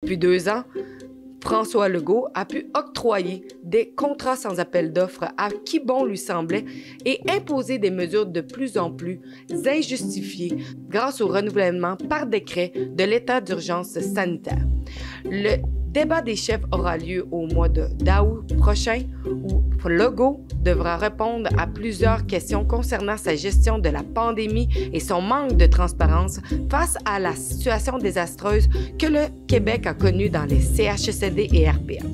Depuis 2 ans, François Legault a pu octroyer des contrats sans appel d'offres à qui bon lui semblait et imposer des mesures de plus en plus injustifiées grâce au renouvellement par décret de l'état d'urgence sanitaire. Le débat des chefs aura lieu au mois d'août prochain où Legault devra répondre à plusieurs questions concernant sa gestion de la pandémie et son manque de transparence face à la situation désastreuse que le Québec a connue dans les CHSLD et RPA.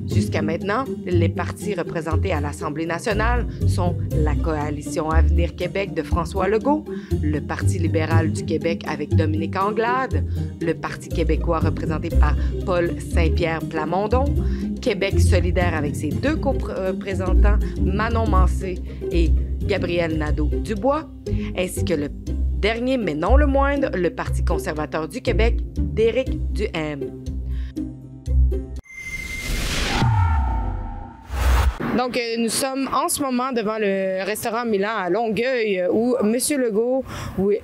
Jusqu'à maintenant, les partis représentés à l'Assemblée nationale sont la Coalition Avenir Québec de François Legault, le Parti libéral du Québec avec Dominique Anglade, le Parti québécois représenté par Paul Saint-Pierre Plamondon, Québec solidaire avec ses 2 co-représentants Manon Mancé et Gabriel Nadeau-Dubois, ainsi que le dernier mais non le moindre, le Parti conservateur du Québec d'Éric Duhaime. Donc, nous sommes en ce moment devant le restaurant Milan à Longueuil où M. Legault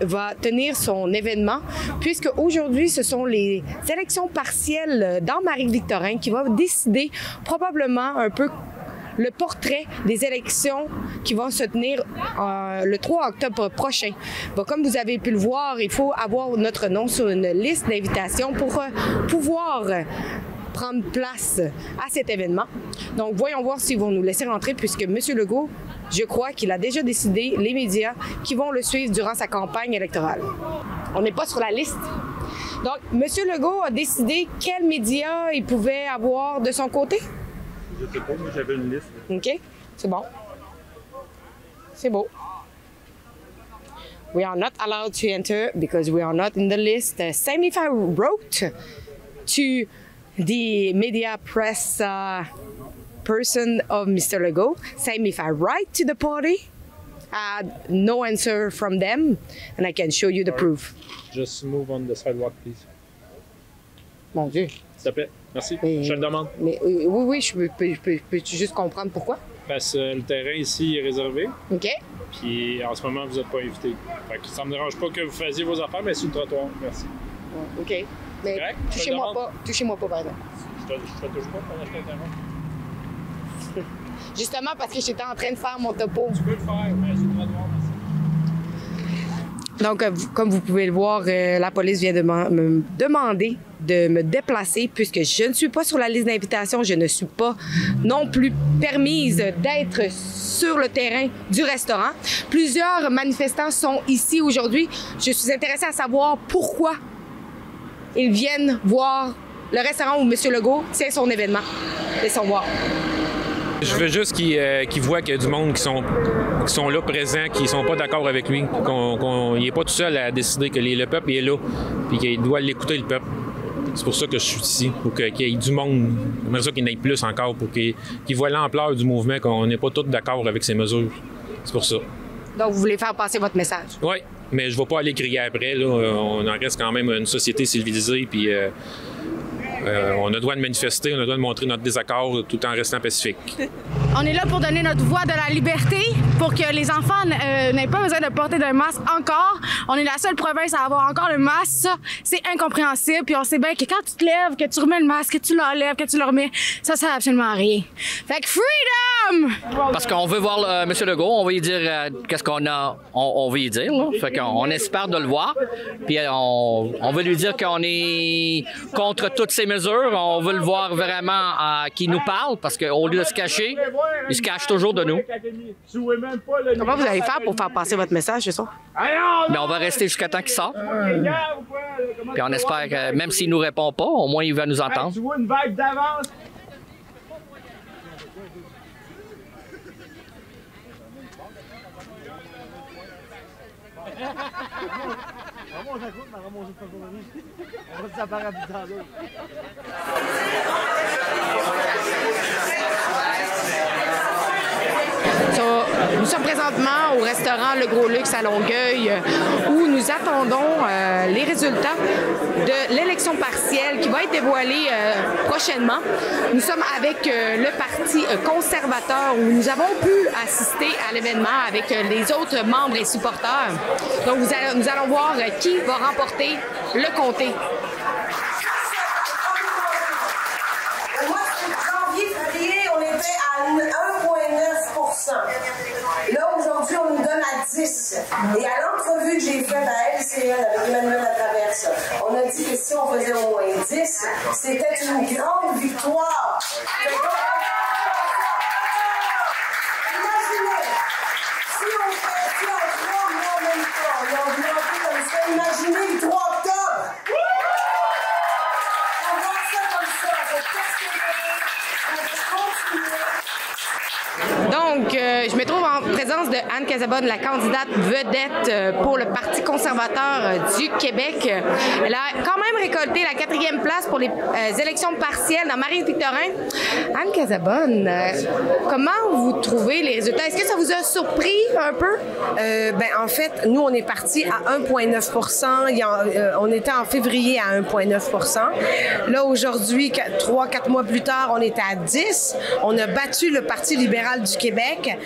va tenir son événement, puisque aujourd'hui, ce sont les élections partielles dans Marie-Victorin qui vont décider probablement un peu le portrait des élections qui vont se tenir le 3 octobre prochain. Bon, comme vous avez pu le voir, il faut avoir notre nom sur une liste d'invitations pour pouvoir prendre place à cet événement. Donc, voyons voir s'ils vont nous laisser rentrer, puisque M. Legault, je crois qu'il a déjà décidé les médias qui vont le suivre durant sa campagne électorale. On n'est pas sur la liste. Donc, M. Legault a décidé quels médias il pouvait avoir de son côté? Je sais pas, mais j'avais une liste. OK, c'est bon. C'est beau. We are not allowed to enter because we are not in the list. Same if I wrote to the media press person of Mr. Legault. Same if I write to the party. I had no answer from them, and I can show you the proof. Just move on the sidewalk, please. Mon Dieu. S'il te plaît. Merci. Mais, je te le demande. Mais, oui, peux-tu juste comprendre pourquoi? Parce que le terrain ici est réservé. OK. Puis en ce moment, vous n'êtes pas invité. Fait que ça ne me dérange pas que vous fassiez vos affaires, mais sur le trottoir. Merci. OK. Mais touchez-moi pas, par exemple. Je te touche pas pendant que je t'interromps. Justement parce que j'étais en train de faire mon topo. Tu peux le faire, mais sur le trottoir, merci. Donc, comme vous pouvez le voir, la police vient de me demander de me déplacer puisque je ne suis pas sur la liste d'invitation. Je ne suis pas non plus permise d'être sur le terrain du restaurant. Plusieurs manifestants sont ici aujourd'hui. Je suis intéressée à savoir pourquoi ils viennent voir le restaurant où M. Legault tient son événement. Laissons voir. Je veux juste qu'il voit qu'il y a du monde qui sont là présents, qui ne sont pas d'accord avec lui, qu'il n'est pas tout seul à décider que le peuple est là, puis qu'il doit l'écouter, le peuple. C'est pour ça que je suis ici, pour qu'il y ait du monde. J'aimerais ça qu'il y en ait plus encore, pour qu'il voit l'ampleur du mouvement, qu'on n'est pas tous d'accord avec ces mesures. C'est pour ça. Donc, vous voulez faire passer votre message? Oui, mais je ne vais pas aller crier après. Là. On en reste quand même une société civilisée, puis on a le droit de manifester, on a le droit de montrer notre désaccord tout en restant pacifique. On est là pour donner notre voix de la liberté, pour que les enfants n'aient pas besoin de porter d'un masque encore. On est la seule province à avoir encore le masque. Ça, c'est incompréhensible. Puis on sait bien que quand tu te lèves, que tu remets le masque, que tu l'enlèves, que tu le remets, ça sert absolument à rien. Fait que freedom! Parce qu'on veut voir M. Legault, on veut lui dire qu'est-ce qu'on a, on veut lui dire. Là. Fait qu'on espère de le voir. Puis on veut lui dire qu'on est contre toutes ces mesures. On veut le voir vraiment qui nous parle, parce qu'au lieu de se cacher, il se cache toujours de nous. Comment vous allez faire pour faire passer votre message ce soir? Mais on va rester jusqu'à temps qu'il sort. Puis on espère que même s'il ne nous répond pas, au moins il va nous entendre. Tu vois une vague d'avance? Nous sommes présentement au restaurant Le Gros Luxe à Longueuil où nous attendons les résultats de l'élection partielle qui va être dévoilée prochainement. Nous sommes avec le Parti conservateur où nous avons pu assister à l'événement avec les autres membres et supporters. Donc nous allons voir qui va remporter le comté. janvier, février, on était à 1,9 %. Là, aujourd'hui, on nous donne à 10. Et à l'entrevue que j'ai faite à LCN avec Emmanuel Latraverse, on a dit que si on faisait au moins 10, c'était une grande victoire. Imaginez, si on fait 3 mois, même pas, on a augmenté comme ça. Imaginez le 3 octobre. On va ça comme ça. Donc, je me trouve en présence de Anne Casabonne, la candidate vedette pour le Parti conservateur du Québec. Elle a quand même récolté la 4e place pour les élections partielles dans Marie-Victorin. Anne Casabonne, comment vous trouvez les résultats? Est-ce que ça vous a surpris un peu? En fait, nous, on est parti à 1,9 %. On était en février à 1,9 %. Là, aujourd'hui, 3-4 mois plus tard, on était à 10. On a battu le Parti libéral du Québec,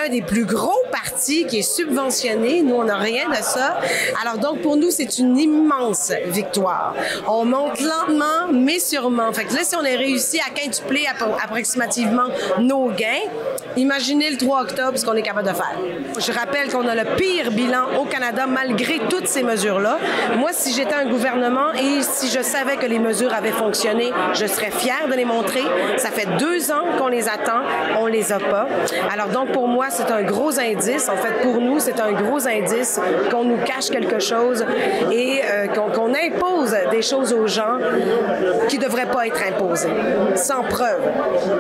un des plus gros partis qui est subventionné. Nous, on n'a rien de ça. Alors donc, pour nous, c'est une immense victoire. On monte lentement, mais sûrement. Fait que là, si on a réussi à quintupler approximativement nos gains, imaginez le 3 octobre ce qu'on est capable de faire. Je rappelle qu'on a le pire bilan au Canada malgré toutes ces mesures-là. Moi, si j'étais un gouvernement et si je savais que les mesures avaient fonctionné, je serais fière de les montrer. Ça fait 2 ans qu'on les attend, on les a pas. Alors donc, pour moi, c'est un gros indice. En fait, pour nous, c'est un gros indice qu'on nous cache quelque chose et qu'on impose des choses aux gens qui ne devraient pas être imposées, sans preuve.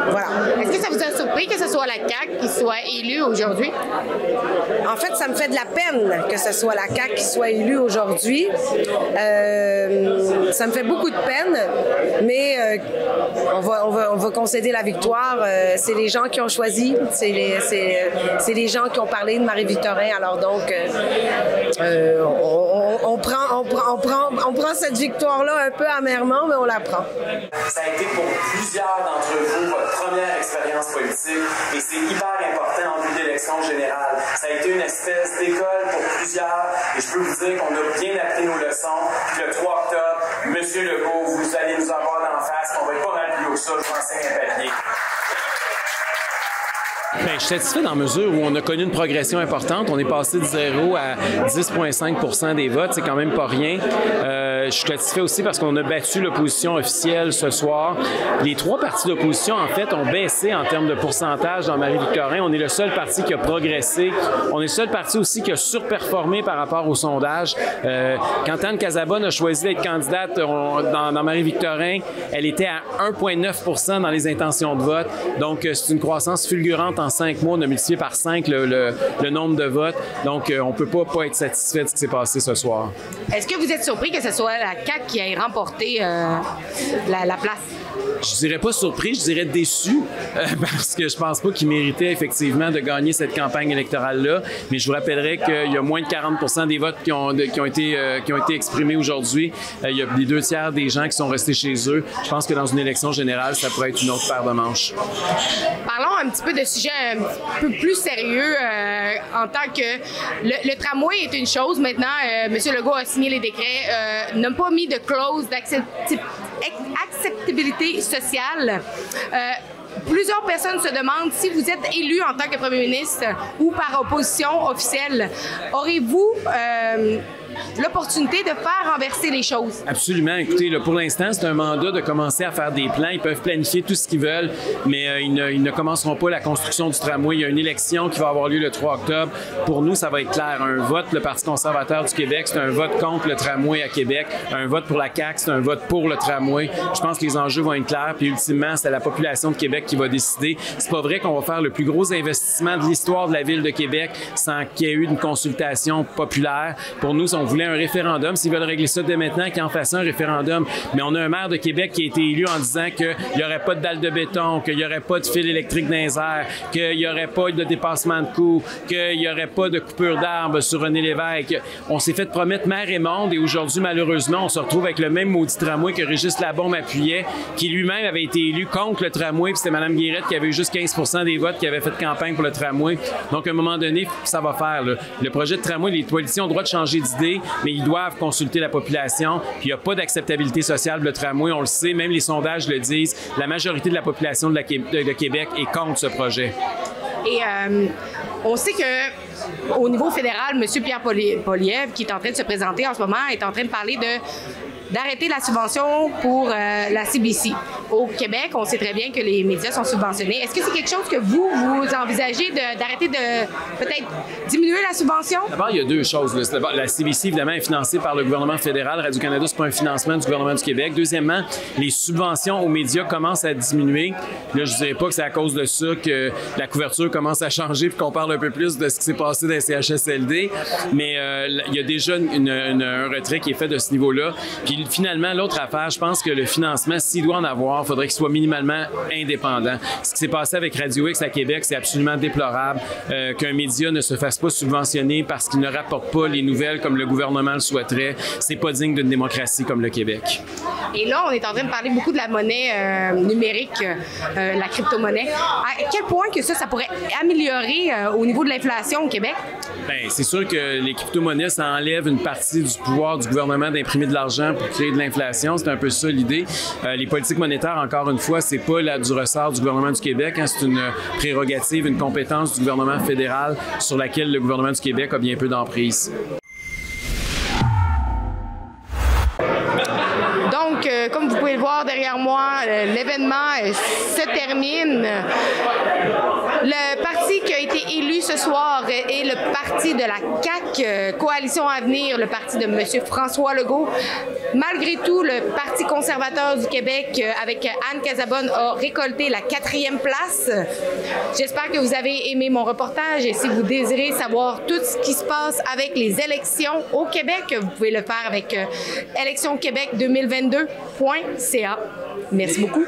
Voilà. Est-ce que ça vous a surpris que ce soit la CAQ qui soit élue aujourd'hui? En fait, ça me fait de la peine que ce soit la CAQ qui soit élue aujourd'hui. Ça me fait beaucoup de peine, mais on va concéder la victoire. C'est les gens qui ont choisi, c'est les gens qui ont parlé de Marie-Victorin. Alors donc, on prend cette victoire-là un peu amèrement, mais on la prend. Ça a été pour plusieurs d'entre vous votre première expérience politique et c'est hyper important en vue d'élection générale. Ça a été une espèce d'école pour plusieurs et je peux vous dire qu'on a bien appris nos leçons. Puis le 3 octobre, M. Legault, vous allez nous avoir d'en face, on va être pas mal plus haut que ça, je vous enseigne un papier. Bien, je suis satisfait dans la mesure où on a connu une progression importante. On est passé de 0 à 10,5 % des votes. C'est quand même pas rien. Je suis satisfait aussi parce qu'on a battu l'opposition officielle ce soir. Les 3 partis d'opposition, en fait, ont baissé en termes de pourcentage dans Marie-Victorin. On est le seul parti qui a progressé. On est le seul parti aussi qui a surperformé par rapport au sondage. Quand Anne Casabonne a choisi d'être candidate dans Marie-Victorin, elle était à 1,9 % dans les intentions de vote. Donc, c'est une croissance fulgurante en 5 mois. On a multiplié par 5 le nombre de votes. Donc, on ne peut pas être satisfait de ce qui s'est passé ce soir. Est-ce que vous êtes surpris que ce soit la CAQ qui ait remporté la place? Je dirais pas surpris, je dirais déçu, parce que je pense pas qu'il méritait effectivement de gagner cette campagne électorale-là. Mais je vous rappellerai qu'il y a moins de 40 % des votes qui ont été exprimés aujourd'hui. Il y a les 2 tiers des gens qui sont restés chez eux. Je pense que dans une élection générale, ça pourrait être une autre paire de manches. Parlons un petit peu de sujets un peu plus sérieux en tant que le tramway est une chose. Maintenant, M. Legault a signé les décrets, n'a pas mis de clause d'acceptabilité sociale. Plusieurs personnes se demandent si vous êtes élu en tant que premier ministre ou par opposition officielle, aurez-vous l'opportunité de faire renverser les choses? Absolument. Écoutez, là, pour l'instant, c'est un mandat de commencer à faire des plans. Ils peuvent planifier tout ce qu'ils veulent, mais ils ne commenceront pas la construction du tramway. Il y a une élection qui va avoir lieu le 3 octobre. Pour nous, ça va être clair. Un vote, le Parti conservateur du Québec, c'est un vote contre le tramway à Québec. Un vote pour la CAQ, c'est un vote pour le tramway. Je pense que les enjeux vont être clairs. Puis ultimement, c'est la population de Québec qui va décider. C'est pas vrai qu'on va faire le plus gros investissement de l'histoire de la ville de Québec sans qu'il y ait eu une consultation populaire. Pour nous, on voulait un référendum. S'ils veulent régler ça dès maintenant, qu'ils en fassent un référendum. Mais on a un maire de Québec qui a été élu en disant qu'il n'y aurait pas de dalles de béton, qu'il n'y aurait pas de fil électrique dans les airs, qu'il n'y aurait pas de dépassement de coûts, qu'il n'y aurait pas de coupure d'arbres sur René Lévesque. On s'est fait promettre mer et monde et aujourd'hui, malheureusement, on se retrouve avec le même maudit tramway que Régis Labaume appuyait, qui lui-même avait été élu contre le tramway, puis c'était Mme Guérette qui avait eu juste 15 % des votes qui avait fait campagne pour le tramway. Donc, à un moment donné, ça va faire. Là. Le projet de tramway, les politiciens ont le droit de changer d'idée. parler, mais ils doivent consulter la population. Puis il n'y a pas d'acceptabilité sociale pour le tramway, on le sait, même les sondages le disent. La majorité de la population de Québec est contre ce projet. Et on sait que au niveau fédéral, M. Pierre Poilievre, qui est en train de se présenter en ce moment, est en train de parler d'arrêter la subvention pour la CBC. Au Québec, on sait très bien que les médias sont subventionnés. Est-ce que c'est quelque chose que vous envisagez d'arrêter de peut-être diminuer la subvention? D'abord, il y a deux choses. La CBC, évidemment, est financée par le gouvernement fédéral. Radio-Canada, c'est pas un financement du gouvernement du Québec. Deuxièmement, les subventions aux médias commencent à diminuer. Là, je ne dirais pas que c'est à cause de ça que la couverture commence à changer puis qu'on parle un peu plus de ce qui s'est passé dans les CHSLD. Mais il y a déjà un retrait qui est fait de ce niveau-là. Puis finalement, l'autre affaire, je pense que le financement, s'il doit en avoir, il faudrait qu'il soit minimalement indépendant. Ce qui s'est passé avec Radio X à Québec, c'est absolument déplorable qu'un média ne se fasse pas subventionner parce qu'il ne rapporte pas les nouvelles comme le gouvernement le souhaiterait. C'est pas digne d'une démocratie comme le Québec. Et là, on est en train de parler beaucoup de la monnaie numérique, la crypto-monnaie. À quel point que ça pourrait améliorer au niveau de l'inflation au Québec? Bien, c'est sûr que les crypto-monnaies, ça enlève une partie du pouvoir du gouvernement d'imprimer de l'argent pour créer de l'inflation. C'est un peu ça l'idée. Les politiques monétaires, encore une fois, c'est pas du ressort du gouvernement du Québec. Hein. C'est une prérogative, une compétence du gouvernement fédéral sur laquelle le gouvernement du Québec a bien peu d'emprise. Donc, comme vous pouvez le voir derrière moi, l'événement se termine. Le parti qui a été élu ce soir est le parti de la CAQ, Coalition Avenir, le parti de M. François Legault. Malgré tout, le Parti conservateur du Québec, avec Anne Casabonne, a récolté la 4e place. J'espère que vous avez aimé mon reportage et si vous désirez savoir tout ce qui se passe avec les élections au Québec, vous pouvez le faire avec électionquebec2022.ca. Merci beaucoup.